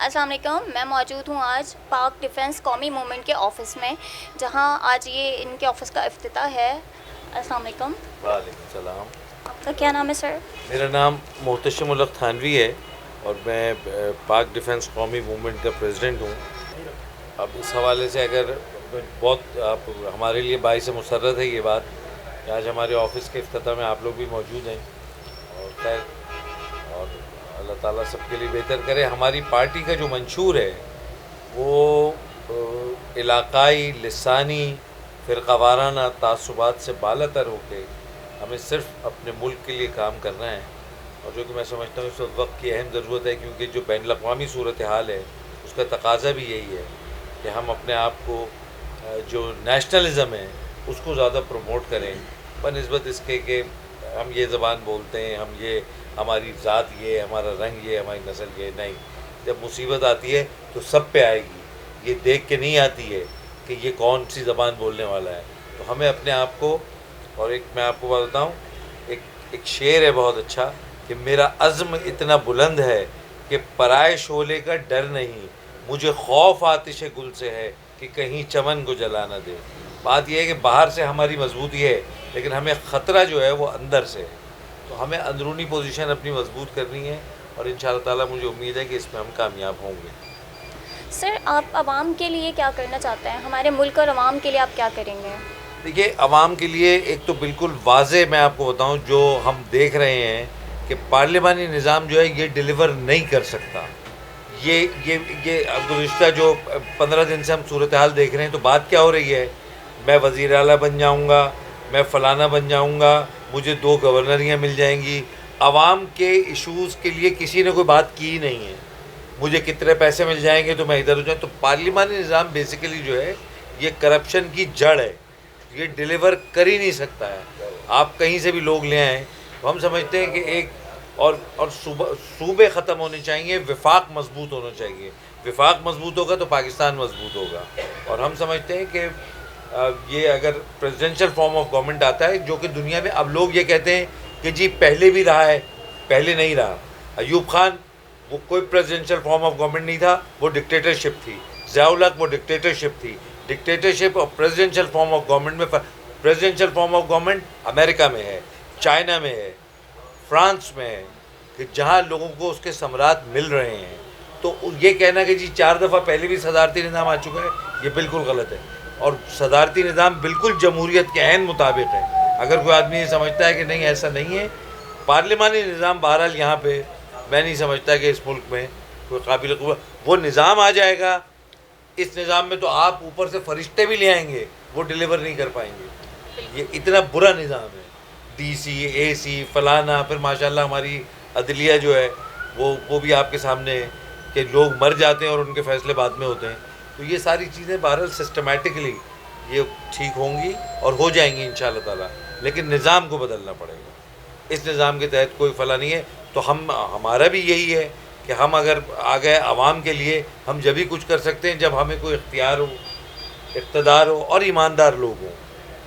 السلام علیکم. میں موجود ہوں آج پاک ڈیفنس قومی موومنٹ کے آفس میں، جہاں آج یہ ان کے آفس کا افتتاح ہے. السلام علیکم. وعلیکم السلام. آپ کا کیا نام ہے سر؟ میرا نام محتشم الحق تھانوی ہے اور میں پاک ڈیفنس قومی موومنٹ کا پریزیڈنٹ ہوں. اب اس حوالے سے اگر بہت ہمارے لیے باعث مسرت ہے یہ بات کہ آج ہمارے آفس کے افتتاح میں آپ لوگ بھی موجود ہیں، اور خیر اور اللہ تعالیٰ سب کے لیے بہتر کرے. ہماری پارٹی کا جو منشور ہے وہ علاقائی، لسانی، فرقہ وارانہ تعصبات سے بالا تر ہو کے ہمیں صرف اپنے ملک کے لیے کام کرنا ہے، اور جو کہ میں سمجھتا ہوں اس وقت کی اہم ضرورت ہے، کیونکہ جو بین الاقوامی صورتحال ہے اس کا تقاضا بھی یہی ہے کہ ہم اپنے آپ کو جو نیشنلزم ہے اس کو زیادہ پروموٹ کریں بنسبت اس کے کہ ہم یہ زبان بولتے ہیں، ہم یہ ہماری ذات یہ، ہمارا رنگ یہ، ہماری نسل یہ. نہیں، جب مصیبت آتی ہے تو سب پہ آئے گی، یہ دیکھ کے نہیں آتی ہے کہ یہ کون سی زبان بولنے والا ہے. تو ہمیں اپنے آپ کو، اور ایک میں آپ کو بتاؤں، ایک شعر ہے بہت اچھا کہ میرا عزم اتنا بلند ہے کہ پرائے شعلے کا ڈر نہیں، مجھے خوف آتش گل سے ہے کہ کہیں چمن کو جلا نہ دے. بات یہ ہے کہ باہر سے ہماری مضبوطی ہے لیکن ہمیں خطرہ جو ہے وہ اندر سے ہے. تو ہمیں اندرونی پوزیشن اپنی مضبوط کرنی ہے، اور انشاءاللہ تعالیٰ مجھے امید ہے کہ اس میں ہم کامیاب ہوں گے. سر، آپ عوام کے لیے کیا کرنا چاہتے ہیں؟ ہمارے ملک اور عوام کے لیے آپ کیا کریں گے؟ دیکھیے، عوام کے لیے ایک تو بالکل واضح میں آپ کو بتاؤں، جو ہم دیکھ رہے ہیں کہ پارلیمانی نظام جو ہے یہ ڈیلیور نہیں کر سکتا. یہ گزشتہ جو 15 دن سے ہم صورتحال دیکھ رہے ہیں، تو بات کیا ہو رہی ہے؟ میں وزیر اعلیٰ بن جاؤں گا، میں فلانا بن جاؤں گا، مجھے 2 گورنریاں مل جائیں گی. عوام کے ایشوز کے لیے کسی نے کوئی بات کی ہی نہیں ہے. مجھے کتنے پیسے مل جائیں گے تو میں ادھر ہو جاؤں. تو پارلیمانی نظام بیسیکلی جو ہے یہ کرپشن کی جڑ ہے، یہ ڈیلیور کر ہی نہیں سکتا ہے. آپ کہیں سے بھی لوگ لے آئیں. ہم سمجھتے ہیں کہ ایک اور صوبے ختم ہونے چاہیے، وفاق مضبوط ہونا چاہیے. وفاق مضبوط ہوگا تو پاکستان مضبوط ہوگا. اور ہم سمجھتے ہیں کہ یہ اگر پریزیڈنشل فارم آف گورنمنٹ آتا ہے، جو کہ دنیا میں اب لوگ یہ کہتے ہیں کہ جی پہلے بھی رہا ہے، پہلے نہیں رہا. ایوب خان وہ کوئی پریزیڈنشل فارم آف گورنمنٹ نہیں تھا، وہ ڈکٹیٹرشپ تھی. ضیاء الحق وہ ڈکٹیٹرشپ تھی. ڈکٹیٹرشپ اور پریزیڈنشل فارم آف گورنمنٹ میں پریزیڈنشل فارم آف گورنمنٹ امریکہ میں ہے، چائنا میں ہے، فرانس میں ہے، کہ جہاں لوگوں کو اس کے ثمرات مل رہے ہیں. تو یہ کہنا کہ جی 4 دفعہ پہلے بھی صدارتی نظام آ چکا ہے، یہ بالکل غلط ہے. اور صدارتی نظام بالکل جمہوریت کے عین مطابق ہے. اگر کوئی آدمی یہ سمجھتا ہے کہ نہیں ایسا نہیں ہے، پارلیمانی نظام بہرحال یہاں پہ میں نہیں سمجھتا کہ اس ملک میں کوئی قابل قبول وہ نظام آ جائے گا. اس نظام میں تو آپ اوپر سے فرشتے بھی لے آئیں گے، وہ ڈیلیور نہیں کر پائیں گے. یہ اتنا برا نظام ہے. ڈی سی، اے سی، فلانا، پھر ماشاءاللہ ہماری عدلیہ جو ہے وہ بھی آپ کے سامنے ہے کہ لوگ مر جاتے ہیں اور ان کے فیصلے بعد میں ہوتے ہیں. تو یہ ساری چیزیں بہرحال سسٹمیٹکلی یہ ٹھیک ہوں گی اور ہو جائیں گی انشاءاللہ تعالیٰ، لیکن نظام کو بدلنا پڑے گا. اس نظام کے تحت کوئی فلاں نہیں ہے. تو ہمارا بھی یہی ہے کہ ہم اگر آ گئے عوام کے لیے، ہم جب ہی کچھ کر سکتے ہیں جب ہمیں کوئی اختیار ہو، اقتدار ہو اور ایماندار لوگ ہوں،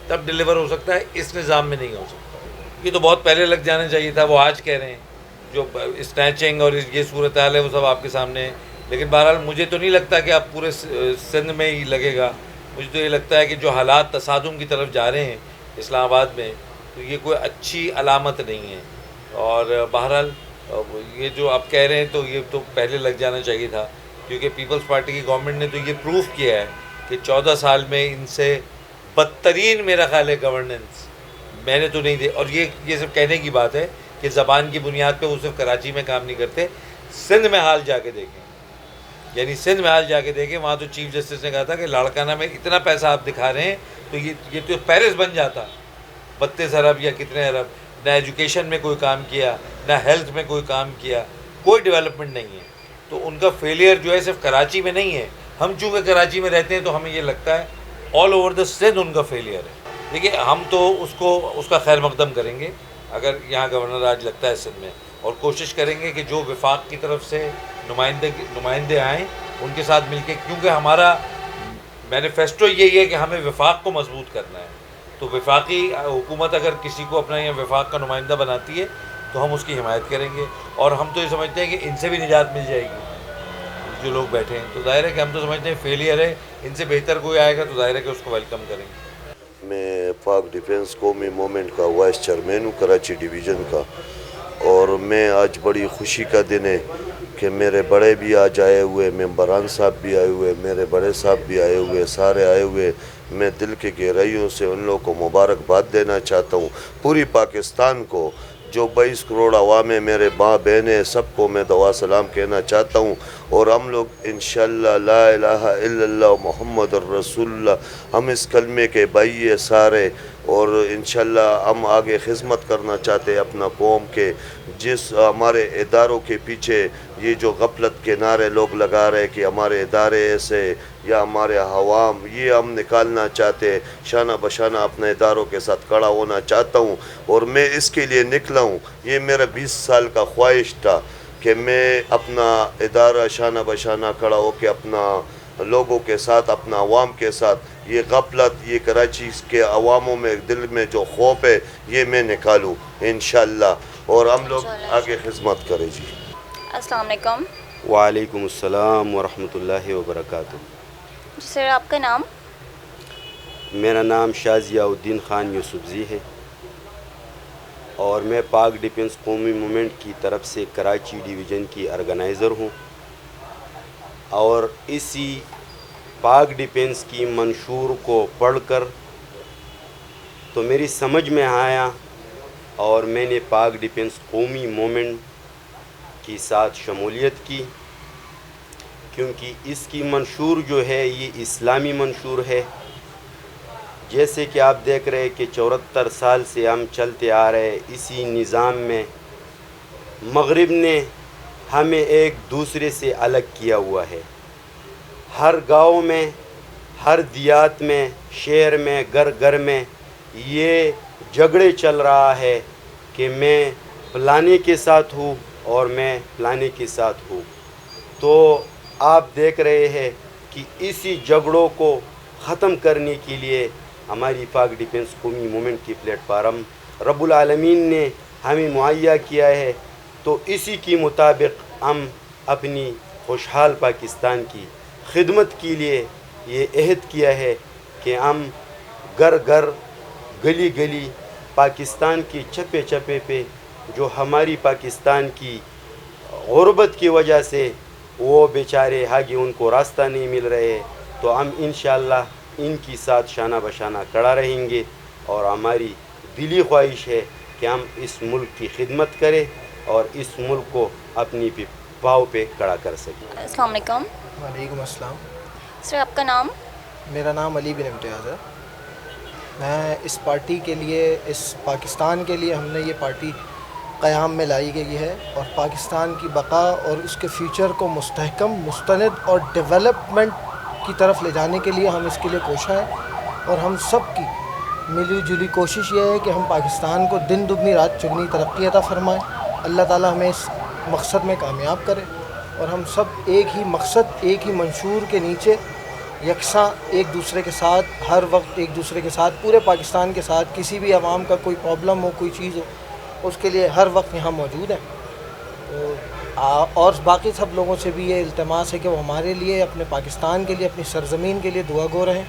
تب ڈیلیور ہو سکتا ہے. اس نظام میں نہیں ہو سکتا. یہ تو بہت پہلے لگ جانا چاہیے تھا. وہ آج کہہ رہے ہیں جو اسنیچنگ اور یہ صورتحال ہے وہ سب آپ کے سامنے ہے. لیکن بہرحال مجھے تو نہیں لگتا کہ آپ پورے سندھ میں ہی لگے گا. مجھے تو یہ لگتا ہے کہ جو حالات تصادم کی طرف جا رہے ہیں اسلام آباد میں، تو یہ کوئی اچھی علامت نہیں ہے. اور بہرحال یہ جو آپ کہہ رہے ہیں تو یہ تو پہلے لگ جانا چاہیے تھا، کیونکہ پیپلز پارٹی کی گورنمنٹ نے تو یہ پروف کیا ہے کہ 14 سال میں ان سے بدترین میرا خیال ہے گورننس میں نے تو نہیں دے. اور یہ سب کہنے کی بات ہے کہ زبان کی بنیاد پہ وہ صرف کراچی میں کام نہیں کرتے. سندھ میں حال جا کے دیکھیں، یعنی سندھ میں حال جا کے دیکھیں. وہاں تو چیف جسٹس نے کہا تھا کہ لاڑکانہ میں اتنا پیسہ آپ دکھا رہے ہیں تو یہ تو پیرس بن جاتا. 32 ارب یا کتنے ارب. نہ ایجوکیشن میں کوئی کام کیا، نہ ہیلتھ میں کوئی کام کیا، کوئی ڈیولپمنٹ نہیں ہے. تو ان کا فیلئر جو ہے صرف کراچی میں نہیں ہے. ہم چونکہ کراچی میں رہتے ہیں تو ہمیں یہ لگتا ہے آل اوور دا سندھ ان کا فیلئر ہے. دیکھیے، ہم تو اس کا خیر مقدم کریں گے اگر یہاں گورنر آج لگتا ہے سندھ میں، اور کوشش کریں گے کہ جو وفاق کی طرف سے نمائندے آئیں ان کے ساتھ مل کے، کیونکہ ہمارا مینیفیسٹو یہی ہے کہ ہمیں وفاق کو مضبوط کرنا ہے. تو وفاقی حکومت اگر کسی کو اپنا یہ وفاق کا نمائندہ بناتی ہے تو ہم اس کی حمایت کریں گے. اور ہم تو یہ سمجھتے ہیں کہ ان سے بھی نجات مل جائے گی. جو لوگ بیٹھے ہیں, تو ظاہر ہے کہ ہم تو سمجھتے ہیں فیلئر ہے, ان سے بہتر کوئی آئے گا تو ظاہر ہے کہ اس کو ویلکم کریں گے. میں پاک ڈیفنس قومی موومنٹ کا وائس چیئرمین ہوں کراچی ڈویژن کا, اور میں آج بڑی خوشی کا دن ہے کہ میرے بڑے بھی آج آئے ہوئے, ممبران صاحب بھی آئے ہوئے, میرے بڑے صاحب بھی آئے ہوئے, سارے آئے ہوئے. میں دل کے گہرائیوں سے ان لوگوں کو مبارکباد دینا چاہتا ہوں, پوری پاکستان کو, جو 22 کروڑ عوام ہے, میرے ماں بہنیں, سب کو میں دعا سلام کہنا چاہتا ہوں. اور ہم لوگ انشاءاللہ لا الہ الا اللہ محمد الرسول اللہ, ہم اس کلمے کے بھائی ہیں سارے, اور انشاءاللہ ہم آگے خدمت کرنا چاہتے ہیں اپنا قوم کے. جس ہمارے اداروں کے پیچھے یہ جو غفلت کے نعرے لوگ لگا رہے کہ ہمارے ادارے ایسے یا ہمارے عوام, یہ ہم نکالنا چاہتے ہیں. شانہ بشانہ اپنے اداروں کے ساتھ کھڑا ہونا چاہتا ہوں, اور میں اس کے لیے نکلا ہوں. یہ میرا 20 سال کا خواہش تھا کہ میں اپنا ادارہ شانہ بشانہ کھڑا ہو کے اپنا لوگوں کے ساتھ, اپنا عوام کے ساتھ, یہ غفلت, یہ کراچی کے عواموں میں دل میں جو خوف ہے, یہ میں نکالوں انشاءاللہ, اور ہم لوگ آگے خدمت کریں. جی السلام علیکم. وعلیکم السلام ورحمۃ اللہ وبرکاتہ. جی سر, آپ کا نام؟ میرا نام شاہ ضیاء الدین خان یوسفزئی ہے, اور میں پاک ڈیفنس قومی موومنٹ کی طرف سے کراچی ڈویژن کی آرگنائزر ہوں. اور اسی پاک ڈیفنس کی منشور کو پڑھ کر تو میری سمجھ میں آیا, اور میں نے پاک ڈیفنس قومی موومنٹ کی ساتھ شمولیت کی, کیونکہ اس کی منشور جو ہے یہ اسلامی منشور ہے. جیسے کہ آپ دیکھ رہے کہ 74 سال سے ہم چلتے آ رہے اسی نظام میں, مغرب نے ہمیں ایک دوسرے سے الگ کیا ہوا ہے. ہر گاؤں میں, ہر دیہات میں, شہر میں, گھر گھر میں یہ جھگڑے چل رہا ہے کہ میں فلانے کے ساتھ ہوں اور میں فلانے کے ساتھ ہوں. تو آپ دیکھ رہے ہیں کہ اسی جھگڑوں کو ختم کرنے کے لیے ہماری پاک ڈیفنس قومی موومنٹ کی پلیٹ فارم رب العالمین نے ہمیں مہیا کیا ہے. تو اسی کے مطابق ہم اپنی خوشحال پاکستان کی خدمت کے لیے یہ عہد کیا ہے کہ ہم گھر گھر, گلی گلی, پاکستان کی چپے چپے پہ جو ہماری پاکستان کی غربت کی وجہ سے وہ بیچارے آگے ان کو راستہ نہیں مل رہے, تو ہم انشاءاللہ ان کی ساتھ شانہ بشانہ کھڑا رہیں گے. اور ہماری دلی خواہش ہے کہ ہم اس ملک کی خدمت کریں اور اس ملک کو اپنی پاؤں پہ کھڑا کر سکیں. السلام علیکم. وعلیکم السلام. سر آپ کا نام؟ میرا نام علی بن امتیاز ہے. میں اس پارٹی کے لیے, اس پاکستان کے لیے ہم نے یہ پارٹی قیام میں لائی گئی ہے, اور پاکستان کی بقا اور اس کے فیوچر کو مستحکم, مستند اور ڈیولپمنٹ کی طرف لے جانے کے لیے ہم اس کے لیے کوشاں ہیں. اور ہم سب کی ملی جلی کوشش یہ ہے کہ ہم پاکستان کو دن دگنی رات چگنی ترقی عطا فرمائیں. اللہ تعالی ہمیں اس مقصد میں کامیاب کرے, اور ہم سب ایک ہی مقصد, ایک ہی منشور کے نیچے یکساں ایک دوسرے کے ساتھ, ہر وقت ایک دوسرے کے ساتھ, پورے پاکستان کے ساتھ, کسی بھی عوام کا کوئی پرابلم ہو, کوئی چیز ہو, اس کے لیے ہر وقت یہاں موجود ہیں. تو اور باقی سب لوگوں سے بھی یہ التماس ہے کہ وہ ہمارے لیے, اپنے پاکستان کے لیے, اپنی سرزمین کے لیے دعا گو رہیں,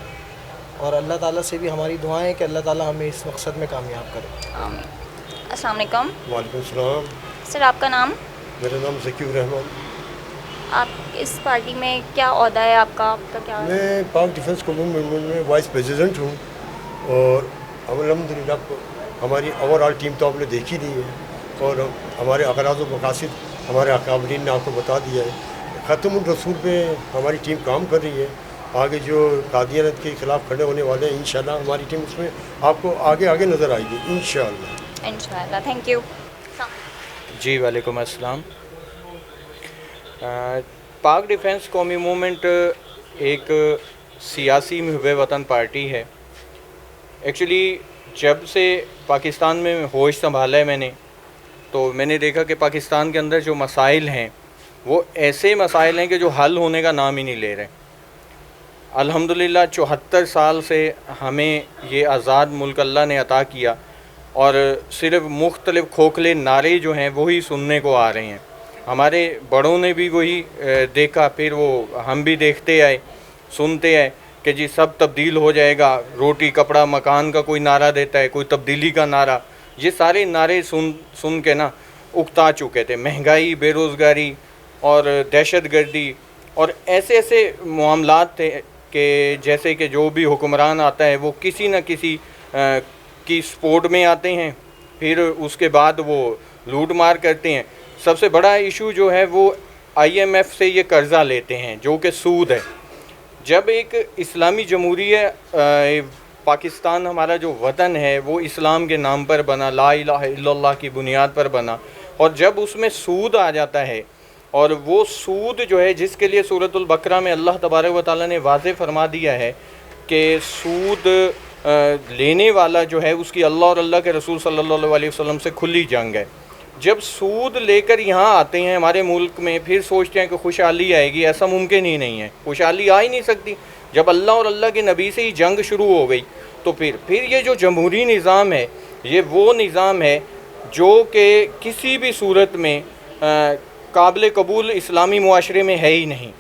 اور اللہ تعالیٰ سے بھی ہماری دعائیں کہ اللہ تعالیٰ ہمیں اس مقصد میں کامیاب کرے. آمین. السلام علیکم. وعلیکم السلام. سر آپ کا نام؟ میرا نام ذکی الرحمان. آپ اس پارٹی میں کیا عہدہ ہے آپ کا کیا ہے؟ میں پاک ڈیفنس قومی موومنٹ میں وائس پریزیڈنٹ ہوں, اور الحمدللہ ہماری اوور آل ٹیم تو آپ نے دیکھی دی ہے, اور ہمارے اغراض و مقاصد ہمارے اکابرین نے آپ کو بتا دیا ہے. ختم الرسول پہ ہماری ٹیم کام کر رہی ہے. آگے جو قادیانیت کے خلاف کھڑے ہونے والے ہیں, انشاءاللہ ہماری ٹیم اس میں آپ کو آگے نظر آئے گی انشاءاللہ. انشاءاللہ. Thank you. جی وعلیکم السلام. پاک ڈیفنس قومی موومنٹ ایک سیاسی محب وطن پارٹی ہے. ایکچولی جب سے پاکستان میں ہوش سنبھالا ہے میں نے, تو میں نے دیکھا کہ پاکستان کے اندر جو مسائل ہیں وہ ایسے مسائل ہیں کہ جو حل ہونے کا نام ہی نہیں لے رہے. الحمدللہ 74 سال سے ہمیں یہ آزاد ملک اللہ نے عطا کیا, اور صرف مختلف کھوکھلے نعرے جو ہیں وہی سننے کو آ رہے ہیں. ہمارے بڑوں نے بھی وہی دیکھا، پھر وہ ہم بھی دیکھتے آئے، سنتے آئے کہ جی سب تبدیل ہو جائے گا، روٹی کپڑا مکان کا کوئی نعرہ دیتا ہے، کوئی تبدیلی کا نعرہ، یہ سارے نعرے سن کے نا اکتا چکے تھے. مہنگائی، بے روزگاری اور دہشت گردی اور ایسے معاملات تھے کہ جیسے کہ جو بھی حکمران آتا ہے وہ کسی نہ کسی کی سپورٹ میں آتے ہیں، پھر اس کے بعد وہ لوٹ مار کرتے ہیں. سب سے بڑا ایشو جو ہے وہ IMF سے یہ قرضہ لیتے ہیں جو کہ سود ہے. جب ایک اسلامی جمہوریہ پاکستان ہمارا جو وطن ہے وہ اسلام کے نام پر بنا، لا الہ الا اللہ کی بنیاد پر بنا، اور جب اس میں سود آ جاتا ہے، اور وہ سود جو ہے جس کے لیے سورۃ البقرہ میں اللہ تبارک و تعالیٰ نے واضح فرما دیا ہے کہ سود لینے والا جو ہے اس کی اللہ اور اللہ کے رسول صلی اللہ علیہ وسلم سے کھلی جنگ ہے. جب سود لے کر یہاں آتے ہیں ہمارے ملک میں، پھر سوچتے ہیں کہ خوشحالی آئے گی. ایسا ممکن ہی نہیں ہے، خوشحالی آ ہی نہیں سکتی. جب اللہ اور اللہ کے نبی سے ہی جنگ شروع ہو گئی تو پھر یہ جو جمہوری نظام ہے یہ وہ نظام ہے جو کہ کسی بھی صورت میں قابل قبول اسلامی معاشرے میں ہے ہی نہیں.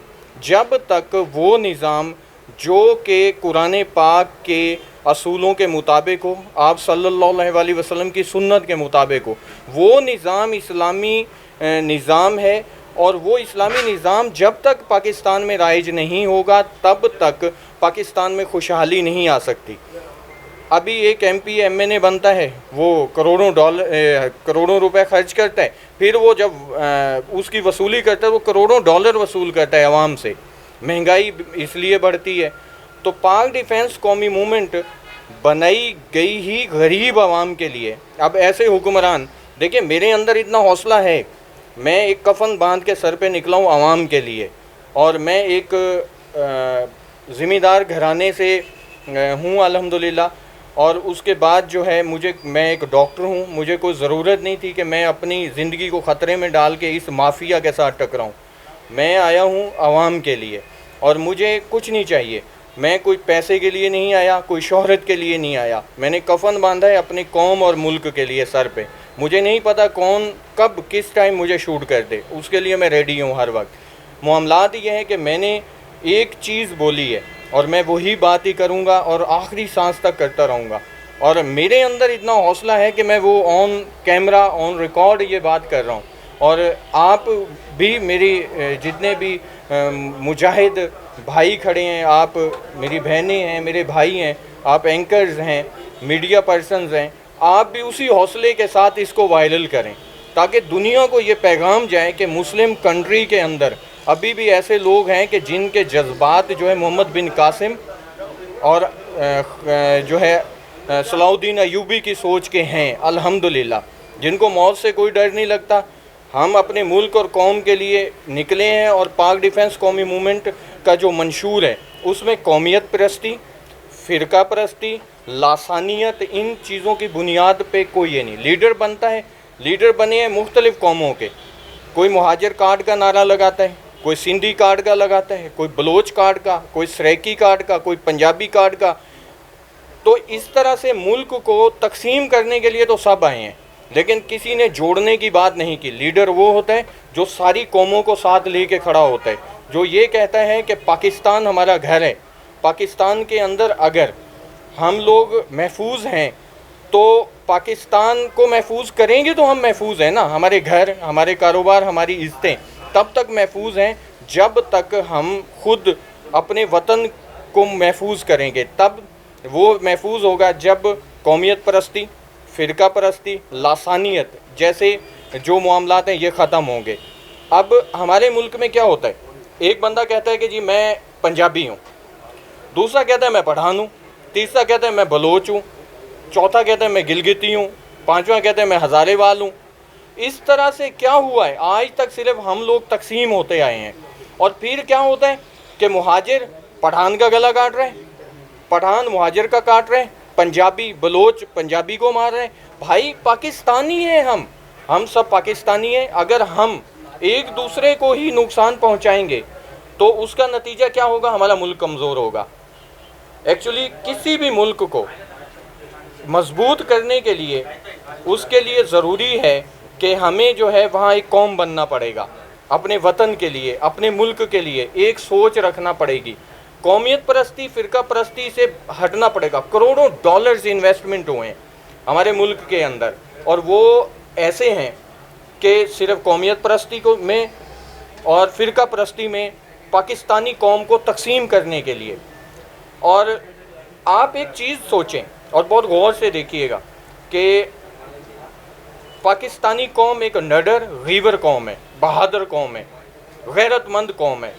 جب تک وہ نظام جو کہ قرآن پاک کے اصولوں کے مطابق ہو، آپ صلی اللہ علیہ وسلم کی سنت کے مطابق ہو، وہ نظام اسلامی نظام ہے. اور وہ اسلامی نظام جب تک پاکستان میں رائج نہیں ہوگا تب تک پاکستان میں خوشحالی نہیں آ سکتی. ابھی ایک MP MNA بنتا ہے، وہ کروڑوں روپے خرچ کرتا ہے، پھر وہ جب اس کی وصولی کرتا ہے وہ کروڑوں ڈالر وصول کرتا ہے عوام سے. مہنگائی اس لیے بڑھتی ہے. تو پاک ڈیفنس قومی موومنٹ بنائی گئی ہی غریب عوام کے لیے. اب ایسے حکمران دیکھیں، میرے اندر اتنا حوصلہ ہے، میں ایک کفن باندھ کے سر پہ نکلا ہوں عوام کے لیے، اور میں ایک ذمہ دار گھرانے سے ہوں الحمدللہ. اور اس کے بعد جو ہے میں ایک ڈاکٹر ہوں. مجھے کوئی ضرورت نہیں تھی کہ میں اپنی زندگی کو خطرے میں ڈال کے اس مافیا کے ساتھ ٹکراؤں. میں آیا ہوں عوام کے لیے، اور مجھے کچھ نہیں چاہیے. میں کوئی پیسے کے لیے نہیں آیا، کوئی شہرت کے لیے نہیں آیا. میں نے کفن باندھا ہے اپنی قوم اور ملک کے لیے سر پہ. مجھے نہیں پتا کون کب کس ٹائم مجھے شوٹ کر دے، اس کے لیے میں ریڈی ہوں ہر وقت. معاملات یہ ہیں کہ میں نے ایک چیز بولی ہے اور میں وہی بات ہی کروں گا اور آخری سانس تک کرتا رہوں گا. اور میرے اندر اتنا حوصلہ ہے کہ میں وہ آن کیمرہ آن ریکارڈ یہ بات کر رہا ہوں. اور آپ بھی میری جتنے بھی مجاہد بھائی کھڑے ہیں، آپ میری بہنیں ہیں، میرے بھائی ہیں، آپ اینکرز ہیں، میڈیا پرسنز ہیں، آپ بھی اسی حوصلے کے ساتھ اس کو وائرل کریں تاکہ دنیا کو یہ پیغام جائے کہ مسلم کنٹری کے اندر ابھی بھی ایسے لوگ ہیں کہ جن کے جذبات جو ہے محمد بن قاسم اور جو ہے صلاح الدین ایوبی کی سوچ کے ہیں الحمدللہ، جن کو موت سے کوئی ڈر نہیں لگتا. ہم اپنے ملک اور قوم کے لیے نکلے ہیں، اور پاک ڈیفنس قومی موومنٹ کا جو منشور ہے اس میں قومیت پرستی، فرقہ پرستی، لاسانیت، ان چیزوں کی بنیاد پہ کوئی یہ نہیں. لیڈر بنتا ہے، لیڈر بنے ہیں مختلف قوموں کے. کوئی مہاجر کارڈ کا نعرہ لگاتا ہے، کوئی سندھی کارڈ کا لگاتا ہے، کوئی بلوچ کارڈ کا، کوئی سریکی کارڈ کا، کوئی پنجابی کارڈ کا. تو اس طرح سے ملک کو تقسیم کرنے کے لیے تو سب آئے ہیں، لیکن کسی نے جوڑنے کی بات نہیں کی. لیڈر وہ ہوتا ہے جو ساری قوموں کو ساتھ لے کے کھڑا ہوتا ہے، جو یہ کہتا ہے کہ پاکستان ہمارا گھر ہے. پاکستان کے اندر اگر ہم لوگ محفوظ ہیں تو پاکستان کو محفوظ کریں گے تو ہم محفوظ ہیں نا. ہمارے گھر، ہمارے کاروبار، ہماری عزتیں تب تک محفوظ ہیں جب تک ہم خود اپنے وطن کو محفوظ کریں گے. تب وہ محفوظ ہوگا جب قومیت پرستی، فرقہ پرستی، لاسانیت جیسے جو معاملات ہیں یہ ختم ہوں گے. اب ہمارے ملک میں کیا ہوتا ہے، ایک بندہ کہتا ہے کہ جی میں پنجابی ہوں، دوسرا کہتا ہے میں پٹھان ہوں، تیسرا کہتا ہے میں بلوچ ہوں، چوتھا کہتا ہے میں گلگتی ہوں، پانچواں کہتا ہے میں ہزارے وال ہوں. اس طرح سے کیا ہوا ہے، آج تک صرف ہم لوگ تقسیم ہوتے آئے ہیں. اور پھر کیا ہوتا ہے کہ مہاجر پٹھان کا گلا کاٹ رہے ہیں، پٹھان مہاجر کا کاٹ رہے ہیں، پنجابی بلوچ پنجابی کو مار رہے ہیں. بھائی پاکستانی ہیں ہم سب پاکستانی ہیں. اگر ہم ایک دوسرے کو ہی نقصان پہنچائیں گے تو اس کا نتیجہ کیا ہوگا، ہمارا ملک کمزور ہوگا. ایکچولی کسی بھی ملک کو مضبوط کرنے کے لیے اس کے لیے ضروری ہے کہ ہمیں جو ہے وہاں ایک قوم بننا پڑے گا، اپنے وطن کے لیے، اپنے ملک کے لیے ایک سوچ رکھنا پڑے گی، قومیت پرستی، فرقہ پرستی سے ہٹنا پڑے گا۔ کروڑوں ڈالرز انویسٹمنٹ ہوئے ہیں ہمارے ملک کے اندر، اور وہ ایسے ہیں کہ صرف قومیت پرستی کو میں اور فرقہ پرستی میں پاکستانی قوم کو تقسیم کرنے کے لیے۔ اور آپ ایک چیز سوچیں اور بہت غور سے دیکھیے گا کہ پاکستانی قوم ایک نڈر غیور قوم ہے، بہادر قوم ہے، غیرت مند قوم ہے،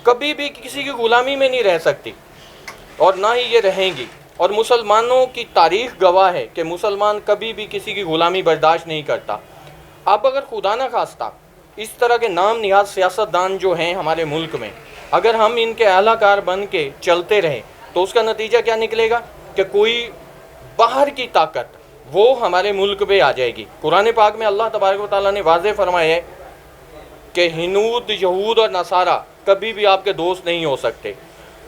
کبھی بھی کسی کی غلامی میں نہیں رہ سکتی اور نہ ہی یہ رہیں گی، اور مسلمانوں کی تاریخ گواہ ہے کہ مسلمان کبھی بھی کسی کی غلامی برداشت نہیں کرتا۔ اب اگر خدا نہ خواستہ اس طرح کے نام نہاد سیاستدان جو ہیں ہمارے ملک میں، اگر ہم ان کے اعلیٰ کار بن کے چلتے رہیں تو اس کا نتیجہ کیا نکلے گا کہ کوئی باہر کی طاقت وہ ہمارے ملک پہ آ جائے گی۔ قرآن پاک میں اللہ تبارک و تعالیٰ نے واضح فرمایا ہے کہ ہنود، یہود اور نصارہ کبھی بھی آپ کے دوست نہیں ہو سکتے۔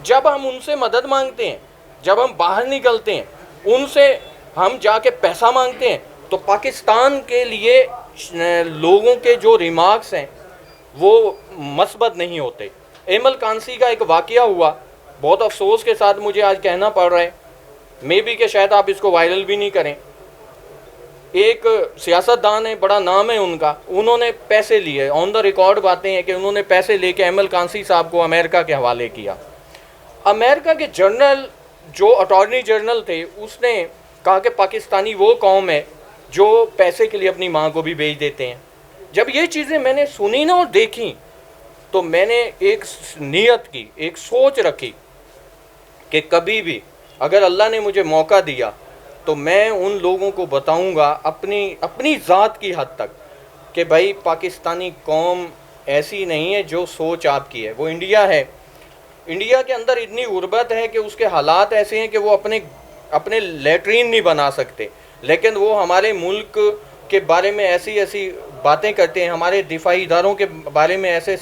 جب ہم ان سے مدد مانگتے ہیں، جب ہم باہر نکلتے ہیں، ان سے ہم جا کے پیسہ مانگتے ہیں، تو پاکستان کے لیے لوگوں کے جو ریمارکس ہیں وہ مثبت نہیں ہوتے۔ ایمل کانسی کا ایک واقعہ ہوا، بہت افسوس کے ساتھ مجھے آج کہنا پڑ رہا ہے، مے بی کہ شاید آپ اس کو وائرل بھی نہیں کریں۔ ایک سیاستدان ہے، بڑا نام ہے ان کا، انہوں نے پیسے لیے، آن دا ریکارڈ باتیں ہیں کہ انہوں نے پیسے لے کے ایمل کانسی صاحب کو امریکہ کے حوالے کیا۔ امریکہ کے جنرل جو اٹارنی جنرل تھے، اس نے کہا کہ پاکستانی وہ قوم ہے جو پیسے کے لیے اپنی ماں کو بھی بیچ دیتے ہیں۔ جب یہ چیزیں میں نے سنی نا اور دیکھیں تو میں نے ایک نیت کی، ایک سوچ رکھی کہ کبھی بھی اگر اللہ نے مجھے موقع دیا تو میں ان لوگوں کو بتاؤں گا اپنی ذات کی حد تک کہ بھائی پاکستانی قوم ایسی نہیں ہے جو سوچ آپ کی ہے۔ وہ انڈیا ہے، انڈیا کے اندر اتنی غربت ہے کہ اس کے حالات ایسے ہیں کہ وہ اپنے لیٹرین نہیں بنا سکتے، لیکن وہ ہمارے ملک کے بارے میں ایسی باتیں کرتے ہیں، ہمارے دفاعی اداروں کے بارے میں ایسے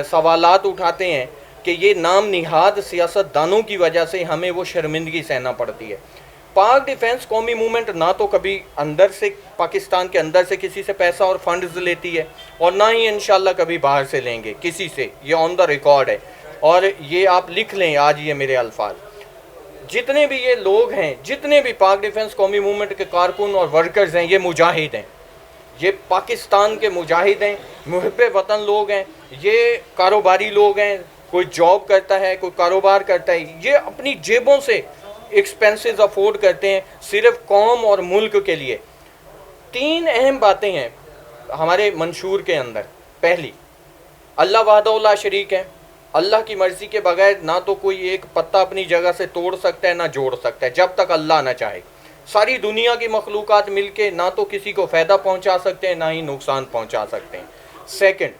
سوالات اٹھاتے ہیں کہ یہ نام نہاد سیاستدانوں کی وجہ سے ہمیں وہ شرمندگی سہنا پڑتی ہے۔ پاک ڈیفنس قومی موومنٹ نہ تو کبھی اندر سے پاکستان کے اندر سے کسی سے پیسہ اور فنڈز لیتی ہے، اور نہ ہی انشاءاللہ کبھی باہر سے لیں گے کسی سے، یہ آن دا ریکارڈ ہے۔ اور یہ آپ لکھ لیں آج یہ میرے الفاظ، جتنے بھی یہ لوگ ہیں، جتنے بھی پاک ڈیفنس قومی موومنٹ کے کارکن اور ورکرز ہیں، یہ مجاہد ہیں، یہ پاکستان کے مجاہد ہیں، محب وطن لوگ ہیں، یہ کاروباری لوگ ہیں، کوئی جاب کرتا ہے، کوئی کاروبار کرتا ہے، یہ اپنی جیبوں سے ایکسپینسز افورڈ کرتے ہیں صرف قوم اور ملک کے لیے۔ 3 اہم باتیں ہیں ہمارے منشور کے اندر۔ پہلی، اللہ وحدہ لا شریک ہے، اللہ کی مرضی کے بغیر نہ تو کوئی ایک پتا اپنی جگہ سے توڑ سکتا ہے نہ جوڑ سکتا ہے جب تک اللہ نہ چاہے۔ ساری دنیا کی مخلوقات مل کے نہ تو کسی کو فائدہ پہنچا سکتے ہیں نہ ہی نقصان پہنچا سکتے ہیں۔ سیکنڈ،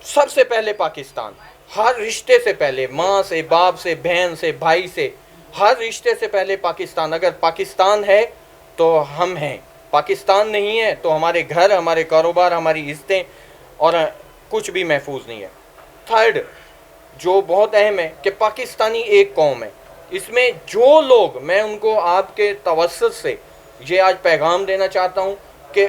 سب سے پہلے پاکستان، ہر رشتے سے پہلے، ماں سے، باپ سے، بہن سے، بھائی سے، ہر رشتے سے پہلے پاکستان۔ اگر پاکستان ہے تو ہم ہیں، پاکستان نہیں ہے تو ہمارے گھر، ہمارے کاروبار، ہماری عزتیں اور کچھ بھی محفوظ نہیں ہے۔ تھرڈ، جو بہت اہم ہے کہ پاکستانی ایک قوم ہے۔ اس میں جو لوگ، میں ان کو آپ کے توسط سے یہ آج پیغام دینا چاہتا ہوں کہ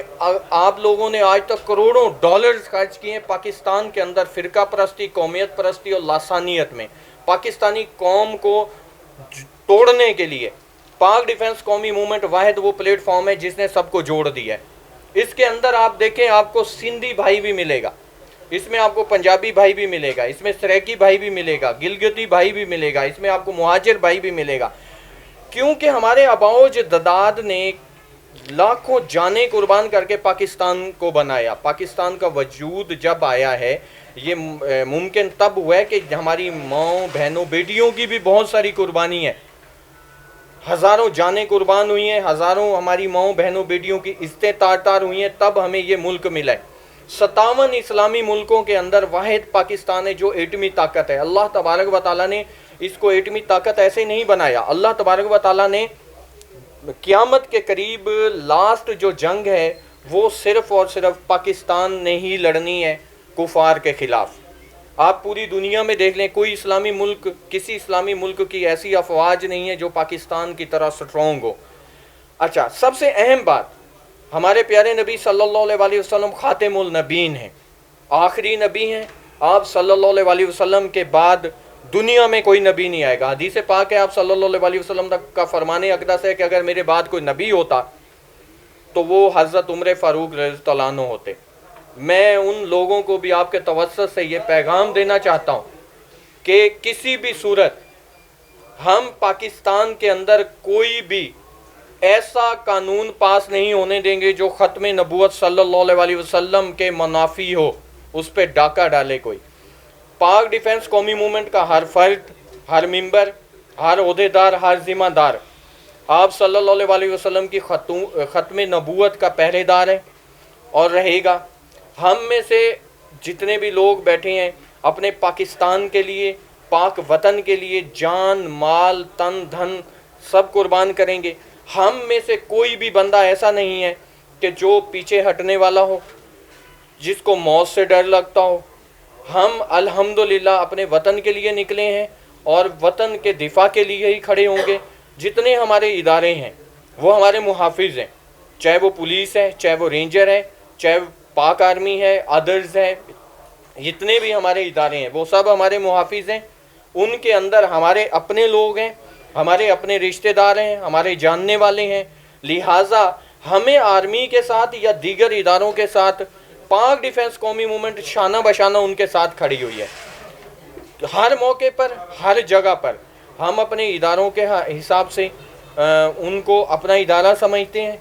آپ لوگوں نے آج تک کروڑوں ڈالرز خرچ کیے ہیں پاکستان کے اندر فرقہ پرستی، قومیت پرستی اور لاسانیت میں، پاکستانی قوم کو توڑنے کے لیے۔ پاک ڈیفنس قومی موومنٹ واحد وہ پلیٹ فارم ہے جس نے سب کو جوڑ دیا ہے۔ اس کے اندر آپ دیکھیں، آپ کو سندھی بھائی بھی ملے گا، اس میں آپ کو پنجابی بھائی بھی ملے گا، اس میں سریکی بھائی بھی ملے گا، گلگتی بھائی بھی ملے گا، اس میں آپ کو مہاجر بھائی بھی ملے گا، کیونکہ ہمارے آباؤ اجداد نے لاکھوں جانیں قربان کر کے پاکستان کو بنایا۔ پاکستان کا وجود جب آیا ہے یہ ممکن تب ہوا ہے کہ ہماری ماؤں، بہنوں، بیٹیوں کی بھی بہت ساری قربانی ہے، ہزاروں جانیں قربان ہوئی ہیں، ہزاروں ہماری ماؤں، بہنوں، بیٹیوں کی عزتیں تار ہوئی ہیں، تب ہمیں یہ ملک ملا ہے۔ 57 اسلامی ملکوں کے اندر واحد پاکستان ہے جو ایٹمی طاقت ہے۔ اللہ تبارک و تعالیٰ نے اس کو ایٹمی طاقت ایسے نہیں بنایا، اللہ تبارک و تعالیٰ نے قیامت کے قریب لاسٹ جو جنگ ہے وہ صرف اور صرف پاکستان نے ہی لڑنی ہے کفار کے خلاف۔ آپ پوری دنیا میں دیکھ لیں، کوئی اسلامی ملک، کسی اسلامی ملک کی ایسی افواج نہیں ہے جو پاکستان کی طرح سٹرونگ ہو۔ اچھا، سب سے اہم بات ہمارے پیارے نبی صلی اللہ علیہ وسلم خاتم النبیین ہیں، آخری نبی ہیں. آپ صلی اللہ علیہ وسلم کے بعد دنیا میں کوئی نبی نہیں آئے گا. حدیث پاک ہے آپ صلی اللہ علیہ وسلم کا فرمان اقدس ہے کہ اگر میرے بعد کوئی نبی ہوتا تو وہ حضرت عمر فاروق رضی اللہ عنہ ہوتے. میں ان لوگوں کو بھی آپ کے توسط سے یہ پیغام دینا چاہتا ہوں کہ کسی بھی صورت ہم پاکستان کے اندر کوئی بھی ایسا قانون پاس نہیں ہونے دیں گے جو ختم نبوت صلی اللہ علیہ وسلم کے منافی ہو، اس پہ ڈاکہ ڈالے کوئی. پاک ڈیفنس قومی موومنٹ کا ہر فرد، ہر ممبر، ہر عہدیدار، ہر ذمہ دار آپ صلی اللہ علیہ وسلم کی ختم نبوت کا پہرے دار ہے اور رہے گا. ہم میں سے جتنے بھی لوگ بیٹھے ہیں اپنے پاکستان کے لیے، پاک وطن کے لیے جان، مال، تن، دھن سب قربان کریں گے. ہم میں سے کوئی بھی بندہ ایسا نہیں ہے کہ جو پیچھے ہٹنے والا ہو، جس کو موت سے ڈر لگتا ہو. ہم الحمدللہ اپنے وطن کے لیے نکلے ہیں اور وطن کے دفاع کے لیے ہی کھڑے ہوں گے. جتنے ہمارے ادارے ہیں وہ ہمارے محافظ ہیں، چاہے وہ پولیس ہے، چاہے وہ رینجر ہے، چاہے پاک آرمی ہے، ادرز ہے، جتنے بھی ہمارے ادارے ہیں وہ سب ہمارے محافظ ہیں. ان کے اندر ہمارے اپنے لوگ ہیں، ہمارے اپنے رشتہ دار ہیں، ہمارے جاننے والے ہیں. لہٰذا ہمیں آرمی کے ساتھ یا دیگر اداروں کے ساتھ پاک ڈیفنس قومی موومنٹ شانہ بشانہ ان کے ساتھ کھڑی ہوئی ہے. ہر موقع پر، ہر جگہ پر ہم اپنے اداروں کے حساب سے ان کو اپنا ادارہ سمجھتے ہیں،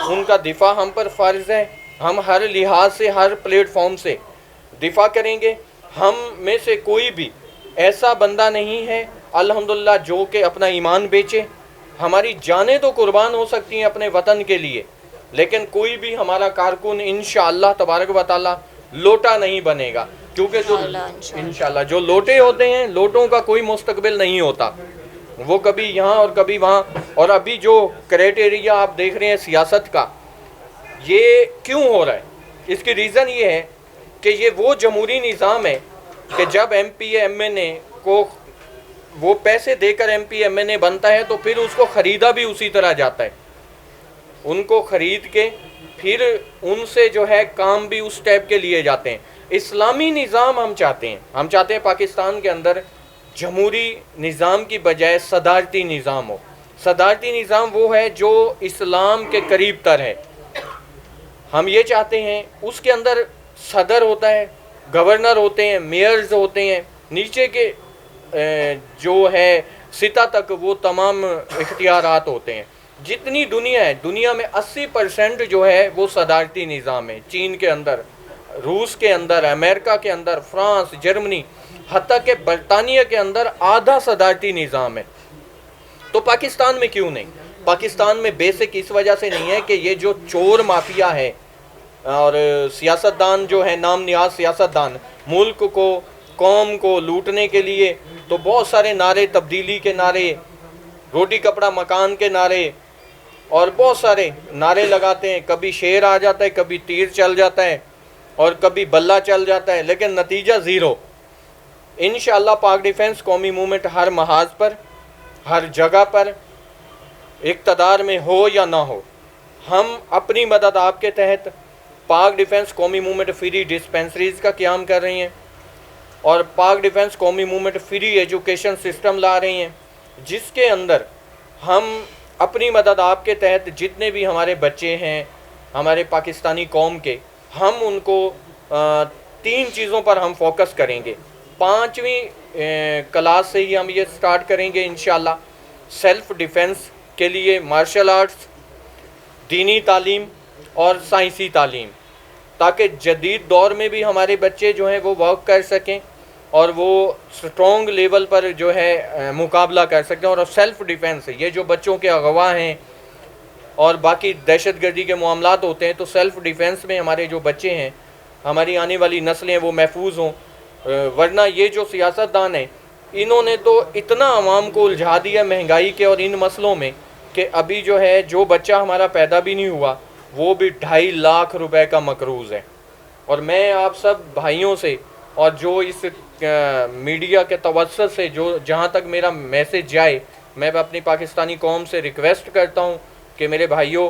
ان کا دفاع ہم پر فرض ہے. ہم ہر لحاظ سے، ہر پلیٹ فارم سے دفاع کریں گے. ہم میں سے کوئی بھی ایسا بندہ نہیں ہے الحمدللہ جو کہ اپنا ایمان بیچے. ہماری جانیں تو قربان ہو سکتی ہیں اپنے وطن کے لیے، لیکن کوئی بھی ہمارا کارکن انشاءاللہ تبارک و تعالی لوٹا نہیں بنے گا، کیونکہ جو انشاءاللہ جو لوٹے ہوتے ہیں، لوٹوں کا کوئی مستقبل نہیں ہوتا، وہ کبھی یہاں اور کبھی وہاں. اور ابھی جو کرائٹیریا آپ دیکھ رہے ہیں سیاست کا، یہ کیوں ہو رہا ہے؟ اس کی ریزن یہ ہے کہ یہ وہ جمہوری نظام ہے کہ جب ایم پی ایم این اے کو وہ پیسے دے کر ایم پی ایم این اے بنتا ہے تو پھر اس کو خریدا بھی اسی طرح جاتا ہے. ان کو خرید کے پھر ان سے جو ہے کام بھی اس ٹائپ کے لیے جاتے ہیں. اسلامی نظام ہم چاہتے ہیں، ہم چاہتے ہیں پاکستان کے اندر جمہوری نظام کی بجائے صدارتی نظام ہو. صدارتی نظام وہ ہے جو اسلام کے قریب تر ہے. ہم یہ چاہتے ہیں اس کے اندر صدر ہوتا ہے، گورنر ہوتے ہیں، میئرز ہوتے ہیں، نیچے کے جو ہے سطح تک وہ تمام اختیارات ہوتے ہیں. جتنی دنیا ہے، دنیا میں 80% جو ہے وہ صدارتی نظام ہے. چین کے اندر، روس کے اندر، امریکہ کے اندر، فرانس، جرمنی، حتیٰ کہ برطانیہ کے اندر آدھا صدارتی نظام ہے. تو پاکستان میں کیوں نہیں؟ پاکستان میں بیسک اس وجہ سے نہیں ہے کہ یہ جو چور مافیا ہے اور سیاستدان جو ہے نام نیاز سیاستدان، ملک کو، قوم کو لوٹنے کے لیے تو بہت سارے نعرے، تبدیلی کے نعرے، روٹی کپڑا مکان کے نعرے اور بہت سارے نعرے لگاتے ہیں. کبھی شیر آ جاتا ہے، کبھی تیر چل جاتا ہے اور کبھی بلہ چل جاتا ہے، لیکن نتیجہ زیرو. انشاءاللہ پاک ڈیفنس قومی موومنٹ ہر محاذ پر، ہر جگہ پر، اقتدار میں ہو یا نہ ہو، ہم اپنی مدد آپ کے تحت پاک ڈیفنس قومی موومنٹ فری ڈسپینسریز کا قیام کر رہی ہیں اور پاک ڈیفنس قومی موومنٹ فری ایجوکیشن سسٹم لا رہی ہیں، جس کے اندر ہم اپنی مدد آپ کے تحت جتنے بھی ہمارے بچے ہیں ہمارے پاکستانی قوم کے، ہم ان کو 3 چیزوں پر ہم فوکس کریں گے. 5ویں کلاس سے ہی ہم یہ سٹارٹ کریں گے انشاءاللہ. سیلف ڈیفنس کے لیے مارشل آرٹس، دینی تعلیم اور سائنسی تعلیم، تاکہ جدید دور میں بھی ہمارے بچے جو ہیں وہ ورک کر سکیں اور وہ سٹرونگ لیول پر جو ہے مقابلہ کر سکیں. اور سیلف ڈیفنس، یہ جو بچوں کے اغوا ہیں اور باقی دہشت گردی کے معاملات ہوتے ہیں، تو سیلف ڈیفنس میں ہمارے جو بچے ہیں، ہماری آنے والی نسلیں وہ محفوظ ہوں. ورنہ یہ جو سیاستدان ہیں انہوں نے تو اتنا عوام کو الجھا دیا مہنگائی کے اور ان مسئلوں میں کہ ابھی جو ہے جو بچہ ہمارا پیدا بھی نہیں ہوا وہ بھی 2.5 لاکھ روپے کا مقروض ہے. اور میں آپ سب بھائیوں سے اور جو اس میڈیا کے توسط سے جو جہاں تک میرا میسج جائے، میں اپنی پاکستانی قوم سے ریکویسٹ کرتا ہوں کہ میرے بھائیوں،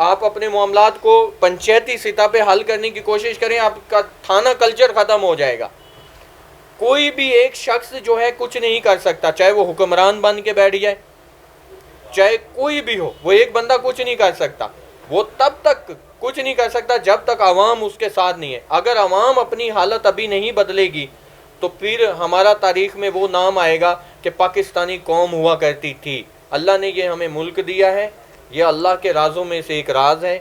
آپ اپنے معاملات کو پنچایتی سطح پہ حل کرنے کی کوشش کریں، آپ کا تھانہ کلچر ختم ہو جائے گا. کوئی بھی ایک شخص جو ہے کچھ نہیں کر سکتا، چاہے وہ حکمران بن کے بیٹھ جائے، چاہے کوئی بھی ہو، وہ ایک بندہ کچھ نہیں کر سکتا. وہ تب تک کچھ نہیں کر سکتا جب تک عوام اس کے ساتھ نہیں ہے. اگر عوام اپنی حالت ابھی نہیں بدلے گی تو پھر ہمارا تاریخ میں وہ نام آئے گا کہ پاکستانی قوم ہوا کرتی تھی. اللہ نے یہ ہمیں ملک دیا ہے، یہ اللہ کے رازوں میں سے ایک راز ہے،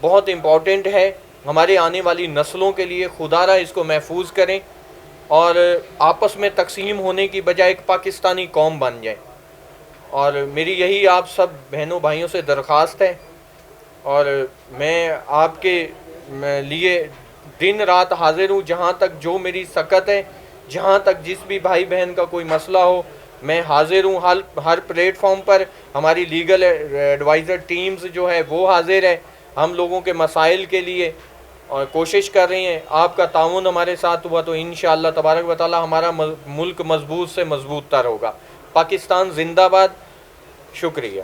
بہت امپورٹنٹ ہے ہمارے آنے والی نسلوں کے لیے. خدا را اس کو محفوظ کریں اور آپس میں تقسیم ہونے کی بجائے ایک پاکستانی قوم بن جائے. اور میری یہی آپ سب بہنوں بھائیوں سے درخواست ہے، اور میں آپ کے لیے دن رات حاضر ہوں. جہاں تک جو میری سکت ہے، جہاں تک جس بھی بھائی بہن کا کوئی مسئلہ ہو، میں حاضر ہوں. ہر پلیٹ فارم پر ہماری لیگل ایڈوائزر ٹیمز جو ہے وہ حاضر ہے ہم لوگوں کے مسائل کے لیے، اور کوشش کر رہی ہیں. آپ کا تعاون ہمارے ساتھ ہوا تو انشاءاللہ تبارک و تعالی ہمارا ملک مضبوط سے مضبوط تر ہوگا. پاکستان زندہ باد. شکریہ.